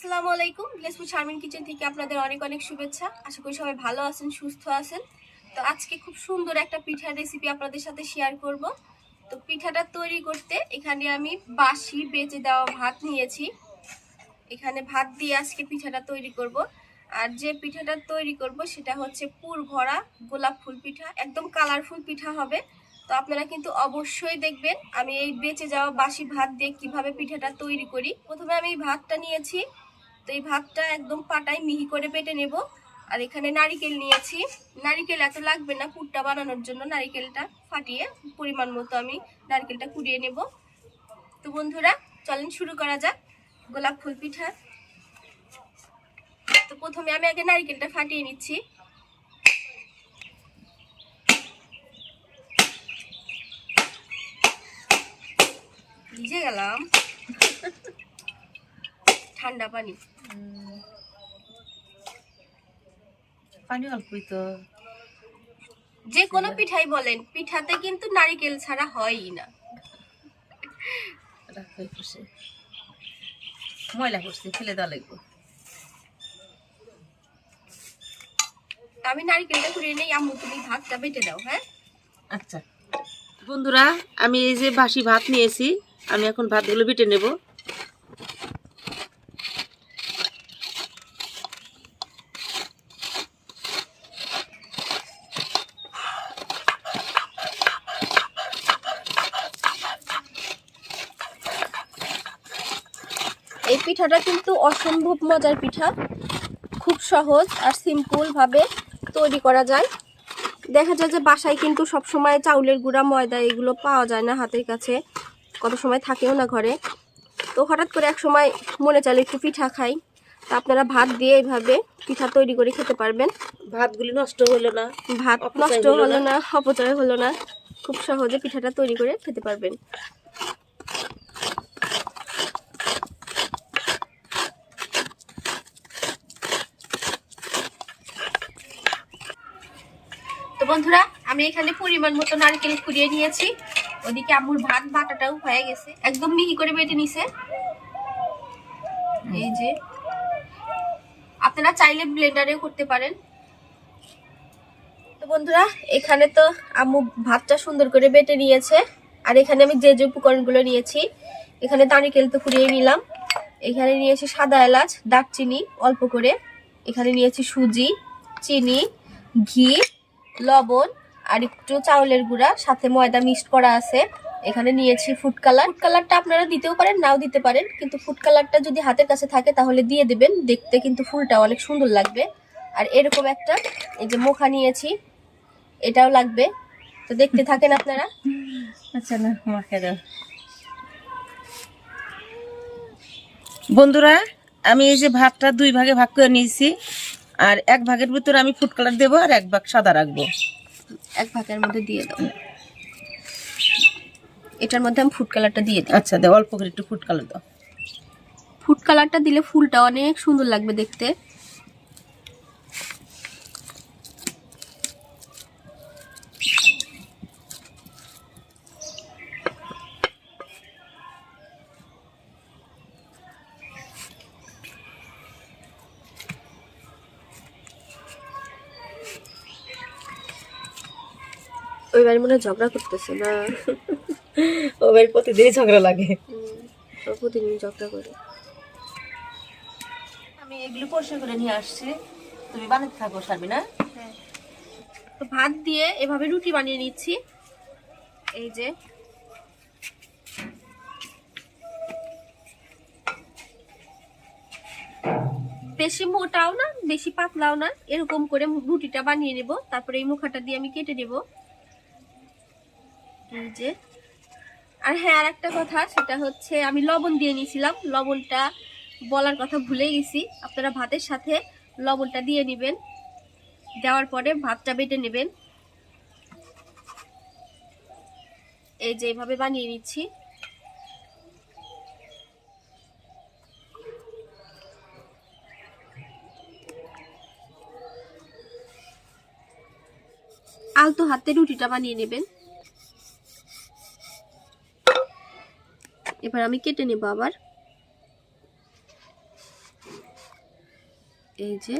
আসসালামু আলাইকুম। ভিলেজফুড শারমিন কিচেন থেকে আপনাদের অনেক অনেক শুভেচ্ছা। আশা করি সবাই ভালো আছেন, সুস্থ আছেন। তো আজকে খুব সুন্দর একটা পিঠার রেসিপি আপনাদের সাথে শেয়ার করব। তো পিঠাটা তৈরি করতে এখানে আমি বাসি বেঁচে দেওয়া ভাত নিয়েছি। এখানে ভাত দিয়ে আজকে পিঠাটা তৈরি করব। আর যে পিঠাটা তৈরি করব সেটা হচ্ছে পুর ভরা গোলাপ ফুল পিঠা, একদম কালারফুল পিঠা হবে। তো আপনারা কিন্তু অবশ্যই দেখবেন আমি এই বেঁচে যাওয়া বাসি ভাত দিয়ে কিভাবে পিঠাটা তৈরি করি। প্রথমে আমি এই ভাতটা নিয়েছি, তো এই ভাতটা একদম পাটায় মিহি করে বেটে নেব। আর এখানে নারিকেল নিয়েছি, নারিকেল এত লাগবে না পুরটা বানানোর জন্য, নারিকেলটা ফাটিয়ে পরিমাণ মতো আমি নারিকেলটা কুড়িয়ে নেব। তো বন্ধুরা চলেন শুরু করা যাক গোলাপ ফুল পিঠা। তো প্রথমে আমি আগে নারিকেলটা ফাটিয়ে নিচ্ছি। ভিজে গেলাম, ঠান্ডা পানি পানি অল্পই তো। যে কোনো পিঠাই বলেন, পিঠাতে কিন্তু নারিকেল ছাড়া হয়ই না। ময়লা করছে, ফেলে দেওয়া লাগবে। আমি নারিকেলটা কুড়িয়ে নেই, আম্মু তুমি ভাতটা বেটে দাও। হ্যাঁ আচ্ছা বন্ধুরা, আমি এই যে বাসি ভাত নিয়েছি, আমি এখন ভাতগুলো বেটে নেব। এই পিঠাটা কিন্তু অসম্ভব মজার পিঠা, খুব সহজ আর সিম্পল ভাবে তৈরি করা যায়। দেখা যায় যে বাসায় কিন্তু সব সময় চাউলের গুঁড়া, ময়দা এগুলো পাওয়া যায় না হাতের কাছে, কত সময় থাকেও না ঘরে। তো হঠাৎ করে এক সময় মনে চাইলে একটু পিঠা খাই, তা আপনারা ভাত দিয়ে এইভাবে পিঠা তৈরি করে খেতে পারবেন। ভাতগুলি নষ্ট হলো না, ভাত নষ্ট হলো না, অপচয় হলো না, খুব সহজে পিঠাটা তৈরি করে খেতে পারবেন। তো বন্ধুরা আমি এখানে পরিমাণ মতো নারকেল কুড়িয়ে নিয়েছি। ওদিকে আম্মুর ভাত বাটাটাও হয়ে গেছে, একদম মিহি করে বেটে নিছে। এই যে আপনারা চাইলে ব্লেন্ডারেও করতে পারেন। তো বন্ধুরা এখানে তো আম্মু ভাতটা সুন্দর করে বেটে নিয়েছে। আর এখানে আমি যে যে উপকরণগুলো নিয়েছি, এখানে নারকেল তো কুড়িয়ে নিলাম, এখানে নিয়েছি সাদা এলাচ, দারচিনি অল্প করে, এখানে নিয়েছি সুজি, চিনি, ঘি, লবণ আর একটু চাউলের গুঁড়া, সাথে ময়দা মিক্সড করা আছে। এখানে নিয়েছি ফুড কালার। ফুড কালারটা আপনারা দিতেও পারেন, নাও দিতে পারেন, কিন্তু ফুড কালারটা যদি হাতের কাছে থাকে তাহলে দিয়ে দেবেন, দেখতে কিন্তু ফুলটা অনেক সুন্দর লাগবে। আর এরকম একটা এই যে মোখা নিয়েছি, এটাও লাগবে। তো দেখতে থাকেন আপনারা। আচ্ছা না মাখে দাও। বন্ধুরা আমি এই যে ভাতটা দুই ভাগে ভাগ করে নিয়েছি, আর এক ভাগের ভিতরে আমি ফুড কালার দেবো আর এক ভাগ সাদা রাখবো। এক ভাগের মধ্যে দিয়ে দাও, এটার মধ্যে আমি ফুড কালারটা দিয়ে দিই। আচ্ছা দাও, অল্প করে একটু ফুড কালার দাও। ফুড কালারটা দিলে ফুলটা অনেক সুন্দর লাগবে দেখতে। ওই বাড়ি মনে হয় ঝগড়া করতেছে না? ও ভাই প্রতিদিনই ঝগড়া লাগে, প্রতিদিন ঝগড়া করে। আমি এগুলো পরিষ্কার করে নিয়ে আসছি, তুমি বানাতে থাকো শারমিন। না হ্যাঁ, তো ভাত দিয়ে এভাবে রুটি বানিয়ে নিচ্ছি। এই যে বেশি মোটাও না বেশি পাতলাও না, এরকম করে রুটিটা বানিয়ে নেব। তারপরে এই মুখাটা দিয়ে আমি কেটে নেব। এই যে, আর হ্যাঁ আর একটা কথা, সেটা হচ্ছে আমি লবণ দিয়ে নিয়েছিলাম, লবণটা বলার কথা ভুলে গেছি। আপনারা ভাতের সাথে লবণটা দিয়ে নেবেন, দেওয়ার পরে ভাতটা বেটে নেবেন। এই যে এইভাবে বানিয়ে নিচ্ছি। আলতো হাতে রুটিটা বানিয়ে নেবেন। এবার আমি কেটে নেব আবার। এই যে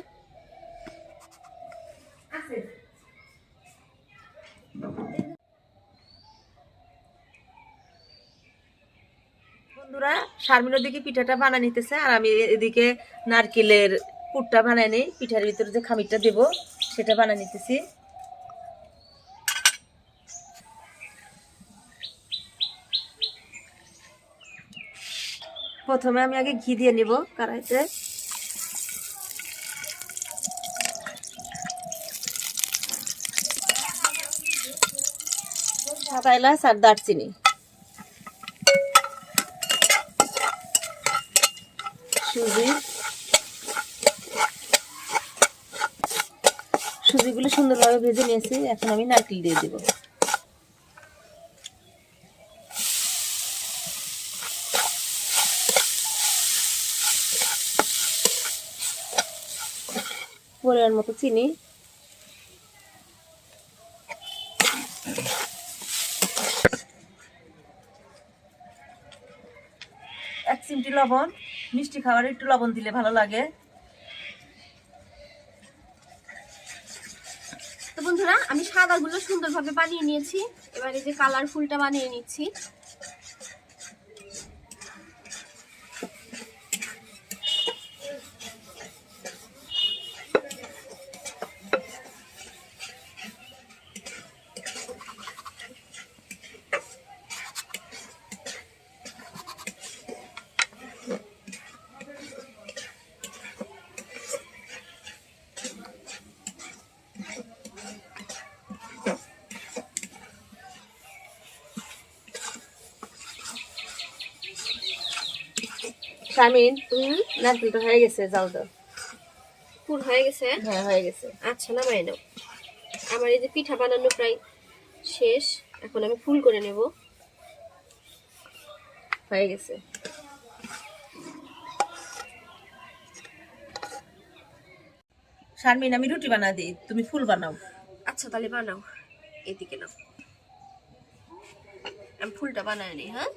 বন্ধুরা, শারমিনের দিকে পিঠাটা বানিয়ে নিতেছে আর আমি এদিকে নারকেলের পুরটা বানাই নেই, পিঠার ভিতরে যে খামিরটা দেব সেটা বানিয়ে নিতেছি। প্রথমে আমি আগে ঘি দিয়ে নিব কড়াইতে। সাদা এলাচ আর দারচিনি, সুজিগুলো সুন্দরভাবে ভেজে নিয়েছি। এখন আমি নারকেল দিয়ে দেব। পরিমাণ মতো চিনি, এক চিমটি লবণ। মিষ্টি খাবারে একটু লবণ দিলে ভালো লাগে। তো বন্ধুরা, আমি সাদাগুলো সুন্দরভাবে বানিয়ে নিয়েছি। এবার এই যে কালারফুলটা বানিয়ে নিচ্ছি। শারমিন, নারকেলটা হয়ে গেছে, জাল দাও। পুর হয়ে গেছে? হ্যাঁ, হয়ে গেছে। আচ্ছা, নামাই নাও। আমার এই যে পিঠা বানানো প্রায় শেষ। এখন আমি ফুল করে নেব। হয়ে গেছে। শারমিন, আমি রুটি বানা দিই, তুমি ফুল বানাও। আচ্ছা, তাহলে বানাও। এদিকে নাও, আমি ফুলটা বানায় নিই। হ্যাঁ,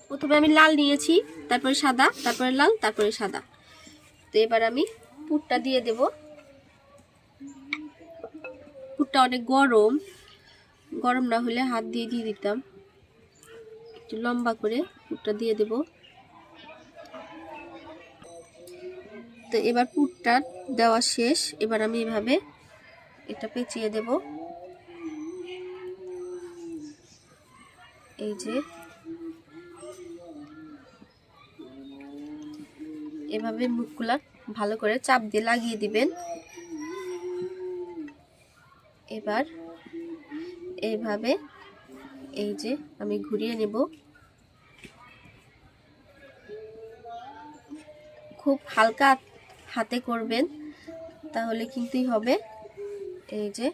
প্রথমে আমি লাল নিয়েছি, তারপরে সাদা, তারপরে লাল, তারপরে সাদা। তো এবার আমি পুরটা দিয়ে দেব। পুরটা অনেক গরম, গরম না হলে হাত দিয়ে দিয়ে দিতাম। একটু লম্বা করে পুরটা দিয়ে দেব। তো এবার পুরটা দেওয়া শেষ। এবার আমি এভাবে এটা পেঁচিয়ে দেব। এই যে এভাবে মুখগুলা ভালো করে চাপ দিয়ে লাগিয়ে দিবেন। এবার এইভাবে এই যে আমি ঘুরিয়ে নেব। খুব হালকা হাতে করবেন, তাহলে কিন্তুই হবে। এই যে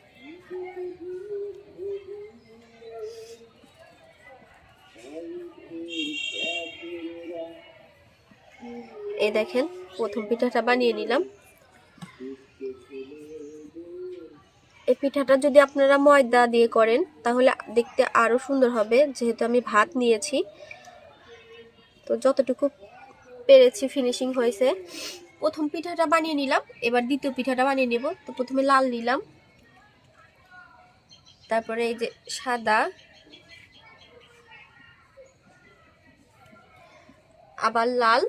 এই দেখেন, প্রথম পিঠাটা বানিয়ে নিলাম। এই পিঠাটা যদি আপনারা ময়দা দিয়ে করেন তাহলে দেখতে আরো সুন্দর হবে, যেহেতু আমি ভাত নিয়েছি। তো যতটুকু পেরেছি ফিনিশিং হয়েছে। প্রথম পিঠাটা বানিয়ে নিলাম, এবার দ্বিতীয় পিঠাটা বানিয়ে নেব। তো প্রথমে লাল নিলাম, তারপরে এই যে সাদা, আবার লাল,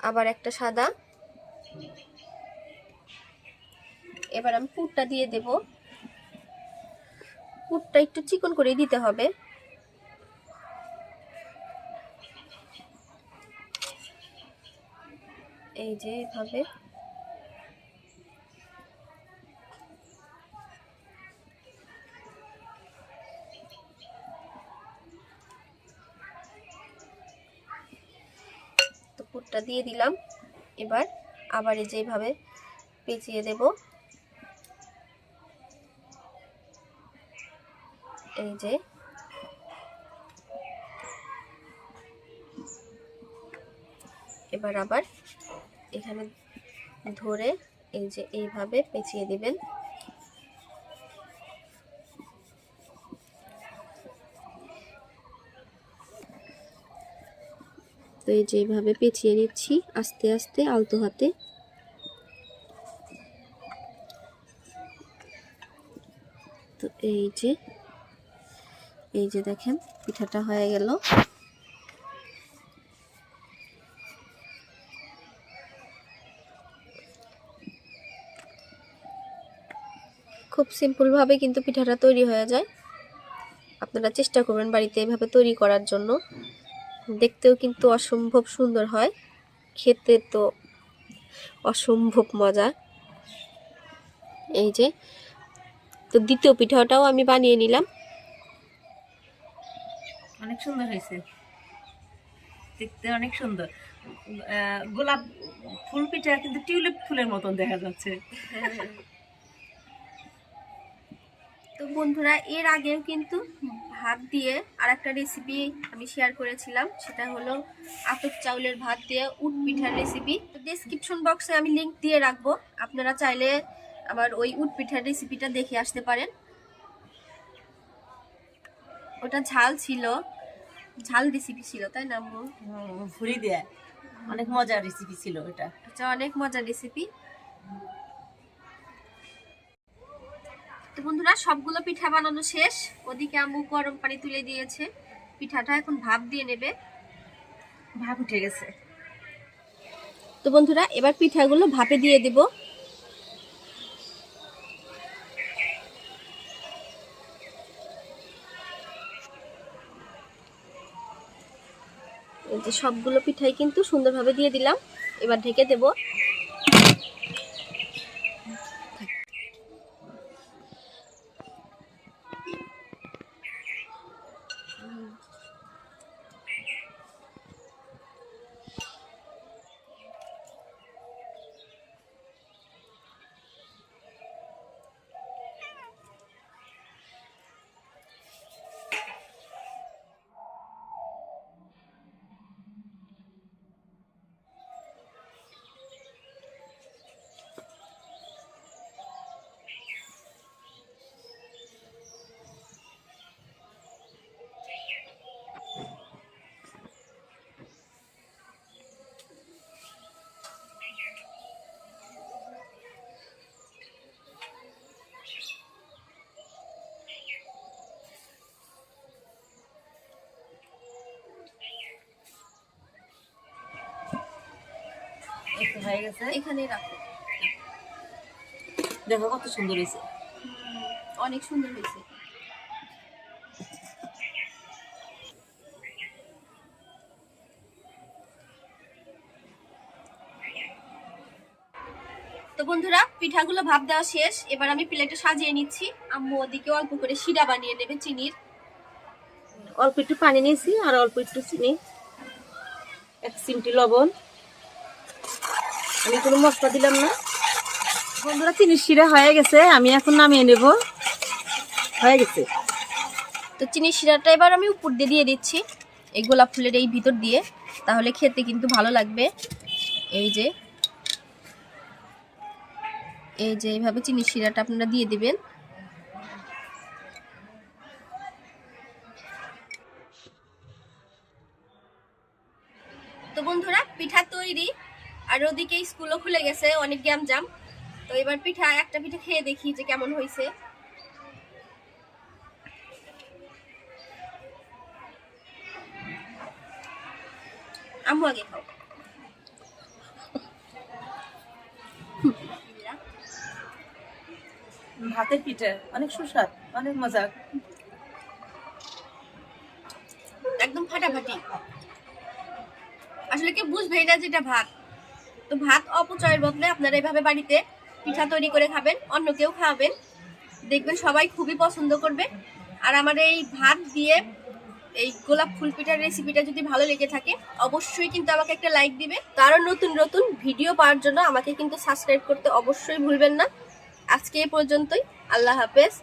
আবার একটা সাদা। এবার আমি পুরটা দিয়ে দেব। পুরটা একটু চিকন করে দিতে হবে। এই যে এভাবে। তো পুরটা দিয়ে দিলাম। এবার আবার এই যে এইভাবে পেঁচিয়ে দেব। এই যে এবার আবার এখানে ধরে এই যে এইভাবে পেঁচিয়ে দিবেন। তো এই যে এইভাবে পেঁচিয়ে নিচ্ছি আস্তে আস্তে আলতো হাতে। তো এই যে দেখেন পিঠাটা হয়ে গেল। খুব সিম্পল ভাবে কিন্তু পিঠাটা তৈরি হয়ে যায়। আপনারা চেষ্টা করবেন বাড়িতে এভাবে তৈরি করার জন্য। দেখতেও কিন্তু অসম্ভব সুন্দর হয়, খেতে তো অসম্ভব মজা। এই যে তো দ্বিতীয় পিঠাটাও আমি বানিয়ে নিলাম। অনেক সুন্দর হয়েছে, দেখতে অনেক সুন্দর। গোলাপ ফুল পিঠা কিন্তু টিউলিপ ফুলের মতন দেখা যাচ্ছে। তো বন্ধুরা, এর আগেও কিন্তু ভাত দিয়ে আরেকটা রেসিপি আমি শেয়ার করেছিলাম, সেটা হলো আতপ চাউলের ভাত দিয়ে উট পিঠার রেসিপি। তো ডেসক্রিপশন বক্সে আমি লিংক দিয়ে রাখবো, আপনারা চাইলে আবার ওই উট পিঠার রেসিপিটা দেখে আসতে পারেন। ওটা ঝাল রেসিপি ছিল, তাই না আম্মু? ভুড়ি দিয়ে অনেক মজার রেসিপি ছিল এটা। এটা অনেক মজার রেসিপি। তো বন্ধুরা, সবগুলো পিঠা বানানো শেষ। ওদিকে আম্মু গরম পানি তুলে দিয়েছে, পিঠাটা এখন ভাপ দিয়ে নেবে। ভাপ উঠে গেছে। তো বন্ধুরা, এবার পিঠাগুলো ভাপে দিয়ে দেব। এই যে সবগুলো পিঠাই কিন্তু সুন্দরভাবে দিয়ে দিলাম। এবার ঢেকে দেব। হয়ে গেছে, এখানে রাখো। দেখো কত সুন্দর হয়েছে। অনেক সুন্দর হয়েছে। তো বন্ধুরা, পিঠাগুলো ভাপ দেওয়া শেষ। এবার আমি প্লেটে সাজিয়ে নিচ্ছি। আম্মু ওদিকে অল্প করে শিরা বানিয়ে নেবে চিনির। অল্প একটু পানি নিয়েছি আর অল্প একটু চিনি, 1 চিমটি লবণ। আমি কোনো মশলা দিলাম না। বন্ধুরা, চিনির শিরা হয়ে গেছে, আমি এখন নামিয়ে নেব। হয়ে গেছে। তো চিনির শিরাটা এবার আমি উপর দিয়ে দিচ্ছি এই গোলাপ ফুলের এই ভিতর দিয়ে, তাহলে খেতে কিন্তু ভালো লাগবে। এই যে এইভাবে চিনির শিরাটা আপনারা দিয়ে দিবেন। তো বন্ধুরা, পিঠা তৈরি। আর ওদিকে স্কুলও খুলে গেছে, অনেক গ্যামজাম। তো এবার একটা পিঠা খেয়ে দেখি যে কেমন হয়েছে। আম্মু আগে খাও। ভাতের পিঠা অনেক সুস্বাদ, অনেক মজা, একদম ফাটাফাটি। আসলে কেউ বুঝবেই না যেটা ভাত। তো ভাত অপচয়ের বদলে আপনারা এভাবে বাড়িতে পিঠা তৈরি করে খাবেন, অন্য কেউ খাওয়াবেন, দেখবেন সবাই খুবই পছন্দ করবে। আর আমার এই ভাত দিয়ে এই গোলাপ ফুল পিঠার রেসিপিটা যদি ভালো লেগে থাকে, অবশ্যই কিন্তু আমাকে একটা লাইক দিবে। কারণ নতুন নতুন ভিডিও পাওয়ার জন্য আমাকে কিন্তু সাবস্ক্রাইব করতে অবশ্যই ভুলবেন না। আজকে এই পর্যন্তই। আল্লাহ হাফেজ।